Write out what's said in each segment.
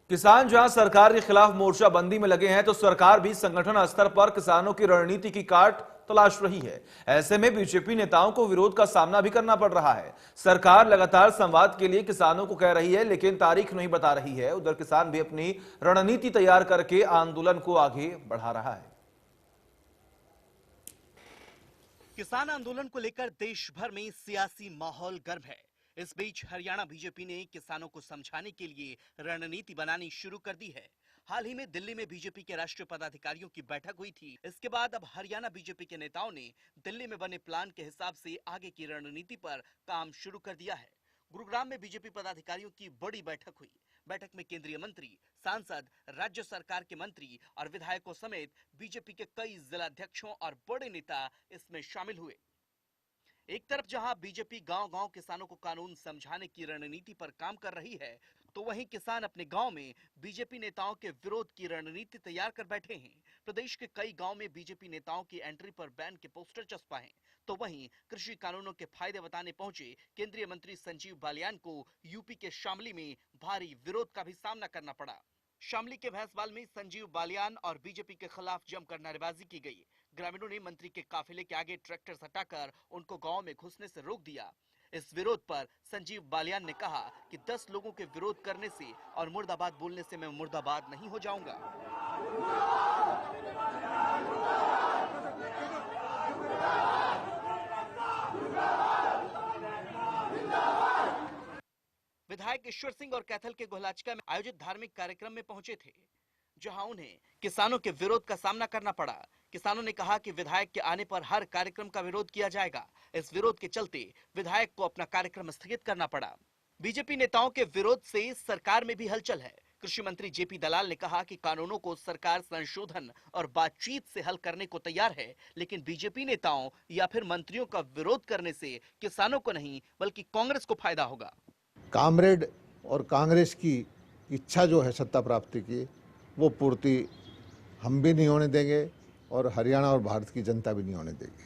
किसान जहां सरकार के खिलाफ मोर्चाबंदी में लगे हैं, तो सरकार भी संगठन स्तर पर किसानों की रणनीति की काट तलाश रही है। ऐसे में बीजेपी नेताओं को विरोध का सामना भी करना पड़ रहा है। सरकार लगातार संवाद के लिए किसानों को कह रही है, लेकिन तारीख नहीं बता रही है। उधर किसान भी अपनी रणनीति तैयार करके आंदोलन को आगे बढ़ा रहा है। किसान आंदोलन को लेकर देश भर में सियासी माहौल गर्म है। इस बीच हरियाणा बीजेपी ने किसानों को समझाने के लिए रणनीति बनानी शुरू कर दी है। हाल ही में दिल्ली में बीजेपी के राष्ट्रीय पदाधिकारियों की बैठक हुई थी। इसके बाद अब हरियाणा बीजेपी के नेताओं ने दिल्ली में बने प्लान के हिसाब से आगे की रणनीति पर काम शुरू कर दिया है। गुरुग्राम में बीजेपी पदाधिकारियों की बड़ी बैठक हुई। बैठक में केंद्रीय मंत्री, सांसद, राज्य सरकार के मंत्री और विधायकों समेत बीजेपी के कई जिलाध्यक्षों और बड़े नेता इसमें शामिल हुए। एक तरफ जहां बीजेपी गांव-गांव किसानों को कानून समझाने की रणनीति पर काम कर रही है, तो वहीं किसान अपने गांव में बीजेपी नेताओं के विरोध की रणनीति तैयार कर बैठे हैं। प्रदेश के कई गांव में बीजेपी नेताओं की एंट्री पर बैन के पोस्टर चस्पाए हैं, तो वहीं कृषि कानूनों के फायदे बताने पहुंचे केंद्रीय मंत्री संजीव बालियान को यूपी के शामली में भारी विरोध का भी सामना करना पड़ा। शामली के भैंसवाल में संजीव बालियान और बीजेपी के खिलाफ जमकर नारेबाजी की गई। ग्रामीणों ने मंत्री के काफिले के आगे ट्रैक्टर हटाकर उनको गांव में घुसने से रोक दिया। इस विरोध पर संजीव बालियान ने कहा कि 10 लोगों के विरोध करने से और मुर्दाबाद बोलने से मैं मुर्दाबाद नहीं हो जाऊंगा। विधायक ईश्वर सिंह और कैथल के गोहलाचका में आयोजित धार्मिक कार्यक्रम में पहुंचे थे, जहां उन्हें किसानों के विरोध का सामना करना पड़ा। किसानों ने कहा कि विधायक के आने पर हर कार्यक्रम का विरोध किया जाएगा। इस विरोध के चलते विधायक को अपना कार्यक्रम स्थगित करना पड़ा। बीजेपी नेताओं के विरोध से सरकार में भी हलचल है। कृषि मंत्री जेपी दलाल ने कहा कि कानूनों को सरकार संशोधन और बातचीत से हल करने को तैयार है, लेकिन बीजेपी नेताओं या फिर मंत्रियों का विरोध करने से किसानों को नहीं बल्कि कांग्रेस को फायदा होगा। कामरेड और कांग्रेस की इच्छा जो है सत्ता प्राप्ति की, वो पूर्ति हम भी नहीं होने देंगे और हरियाणा और भारत की जनता भी नहीं होने देगी।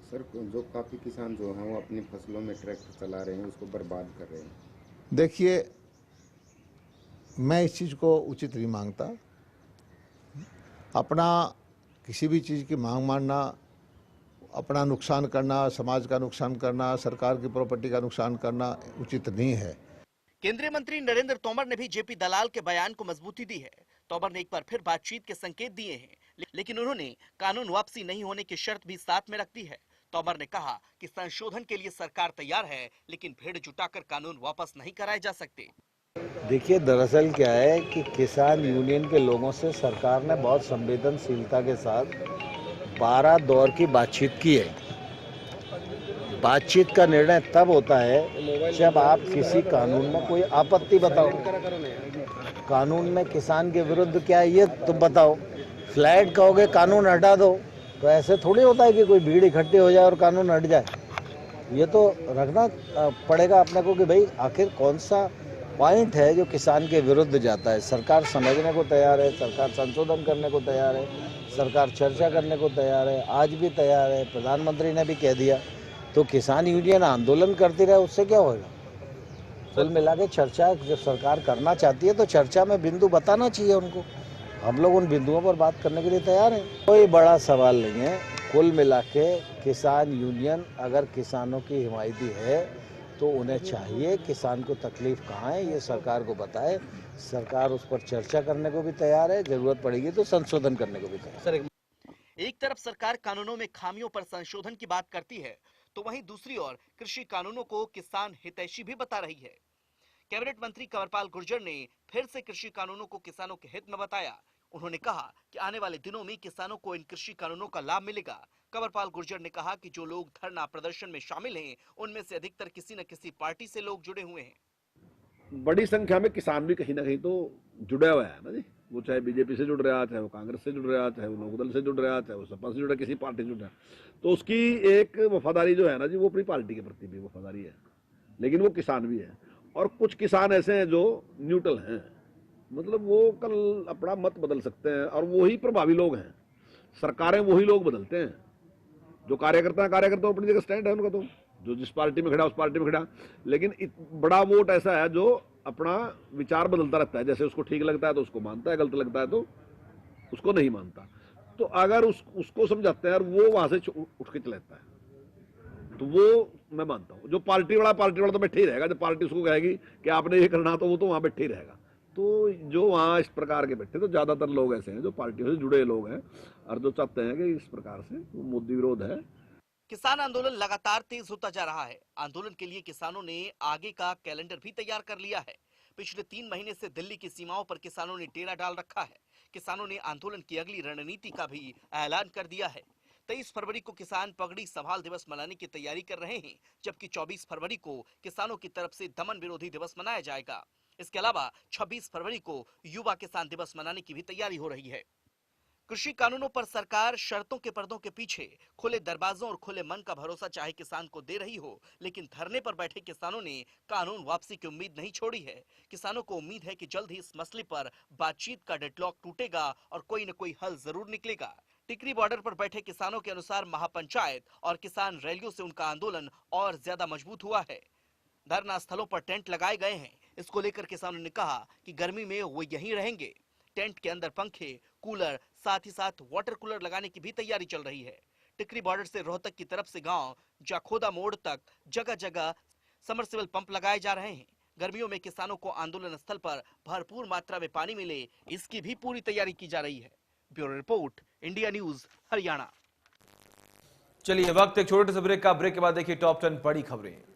सर, जो काफ़ी किसान जो हैं वो अपनी फसलों में ट्रैक्टर चला रहे हैं, उसको बर्बाद कर रहे हैं। देखिए, मैं इस चीज़ को उचित नहीं मांगता। अपना किसी भी चीज़ की मांग मानना, अपना नुकसान करना, समाज का नुकसान करना, सरकार की प्रॉपर्टी का नुकसान करना उचित नहीं है। केंद्रीय मंत्री नरेंद्र तोमर ने भी जेपी दलाल के बयान को मजबूती दी है। तोमर ने एक बार फिर बातचीत के संकेत दिए हैं, लेकिन उन्होंने कानून वापसी नहीं होने की शर्त भी साथ में रख दी है। तोमर ने कहा कि संशोधन के लिए सरकार तैयार है, लेकिन भीड़ जुटाकर कानून वापस नहीं कराए जा सकते। देखिए, दरअसल क्या है कि किसान यूनियन के लोगों से सरकार ने बहुत संवेदनशीलता के साथ 12 दौर की बातचीत की है। बातचीत का निर्णय तब होता है जब आप किसी कानून में कोई आपत्ति बताओ। कानून में किसान के विरुद्ध क्या है ये तुम बताओ। फ्लैट कहोगे कानून हटा दो, तो ऐसे थोड़ी होता है कि कोई भीड़ इकट्ठी हो जाए और कानून हट जाए। ये तो रखना पड़ेगा अपने को कि भाई आखिर कौन सा पॉइंट है जो किसान के विरुद्ध जाता है। सरकार समझने को तैयार है, सरकार संशोधन करने को तैयार है, सरकार चर्चा करने को तैयार है, आज भी तैयार है। प्रधानमंत्री ने भी कह दिया, तो किसान यूनियन आंदोलन करती रहे, उससे क्या होगा। कुल मिला के चर्चा जब सरकार करना चाहती है तो चर्चा में बिंदु बताना चाहिए उनको। हम लोग उन बिंदुओं पर बात करने के लिए तैयार हैं। कोई बड़ा सवाल नहीं है। कुल मिला के किसान यूनियन अगर किसानों की हिमायती है तो उन्हें चाहिए किसान को तकलीफ कहाँ है ये सरकार को बताए। सरकार उस पर चर्चा करने को भी तैयार है, जरूरत पड़ेगी तो संशोधन करने को भी तैयार है। एक तरफ सरकार कानूनों में खामियों पर संशोधन की बात करती है, तो वहीं दूसरी ओर कृषि कानूनों को किसान हितैषी भी बता रही है। कैबिनेट मंत्री कंवरपाल गुर्जर ने फिर से कृषि कानूनों को किसानों के हित में बताया। उन्होंने कहा कि आने वाले दिनों में किसानों को इन कृषि कानूनों का लाभ मिलेगा। कंवरपाल गुर्जर ने कहा कि जो लोग धरना प्रदर्शन में शामिल हैं, उनमें से अधिकतर किसी न किसी पार्टी से लोग जुड़े हुए हैं। बड़ी संख्या में किसान भी कहीं ना कहीं तो जुड़ा हुआ है ना जी। वो चाहे बीजेपी से जुड़ रहा, चाहे वो कांग्रेस से जुड़ रहा, चाहे वो लोकदल से जुड़ रहा, चाहे वो सपा से जुड़ा, किसी पार्टी से जुड़ रहा, तो उसकी एक वफादारी जो है ना जी, वो अपनी पार्टी के प्रति भी वफादारी है, लेकिन वो किसान भी है। और कुछ किसान ऐसे हैं जो न्यूट्रल हैं, मतलब वो कल अपना मत बदल सकते हैं, और वही प्रभावी लोग हैं। सरकारें वही लोग बदलते हैं जो कार्यकर्ता अपनी जगह स्टैंड है उनका, तो जो जिस पार्टी में खड़ा उस पार्टी में खड़ा। लेकिन बड़ा वोट ऐसा है जो अपना विचार बदलता रहता है, जैसे उसको ठीक लगता है तो उसको मानता है, गलत लगता है तो उसको नहीं मानता। तो अगर उसको समझाते हैं और वो वहां से उठ के चलाता है तो वो मैं मानता हूँ। जो पार्टी वाला तो बैठे ही रहेगा, जब पार्टी उसको कहेगी कि आपने ये करना तो वो तो वहां बैठे ही रहेगा। तो जो वहां इस प्रकार के बैठे, तो ज्यादातर लोग ऐसे हैं जो पार्टियों से जुड़े लोग हैं और जो चाहते हैं कि इस प्रकार से मोदी विरोध है। किसान आंदोलन लगातार तेज होता जा रहा है। आंदोलन के लिए किसानों ने आगे का कैलेंडर भी तैयार कर लिया है। पिछले 3 महीने से दिल्ली की सीमाओं पर किसानों ने डेरा डाल रखा है। किसानों ने आंदोलन की अगली रणनीति का भी ऐलान कर दिया है। 23 फरवरी को किसान पगड़ी संभाल दिवस मनाने की तैयारी कर रहे हैं, जबकि 24 फरवरी को किसानों की तरफ से दमन विरोधी दिवस मनाया जाएगा। इसके अलावा 26 फरवरी को युवा किसान दिवस मनाने की भी तैयारी हो रही है। कृषि कानूनों पर सरकार शर्तों के पर्दों के पीछे खुले दरवाजों और खुले मन का भरोसा चाहे किसान को दे रही हो, लेकिन धरने पर बैठे किसानों ने कानून वापसी की उम्मीद नहीं छोड़ी है। किसानों को उम्मीद है कि जल्द ही इस मसले पर बातचीत का डेडलॉक टूटेगा और कोई न कोई हल जरूर निकलेगा। टिकरी बॉर्डर पर बैठे किसानों के अनुसार महापंचायत और किसान रैलियों से उनका आंदोलन और ज्यादा मजबूत हुआ है। धरना स्थलों पर टेंट लगाए गए हैं। इसको लेकर किसानों ने कहा कि गर्मी में वो यहीं रहेंगे। टेंट के अंदर पंखे, कूलर, साथ ही साथ वाटर कूलर लगाने की भी तैयारी चल रही है। टिकरी बॉर्डर से रोहतक की तरफ से गांव जाखोदा मोड़ तक जगह जगह समरसेबल पंप लगाए जा रहे हैं। गर्मियों में किसानों को आंदोलन स्थल पर भरपूर मात्रा में पानी मिले, इसकी भी पूरी तैयारी की जा रही है। Bureau report, India news, Haryana. चलिए वक्त एक छोटे से ब्रेक का। ब्रेक के बाद देखिए टॉप 10 बड़ी खबरें।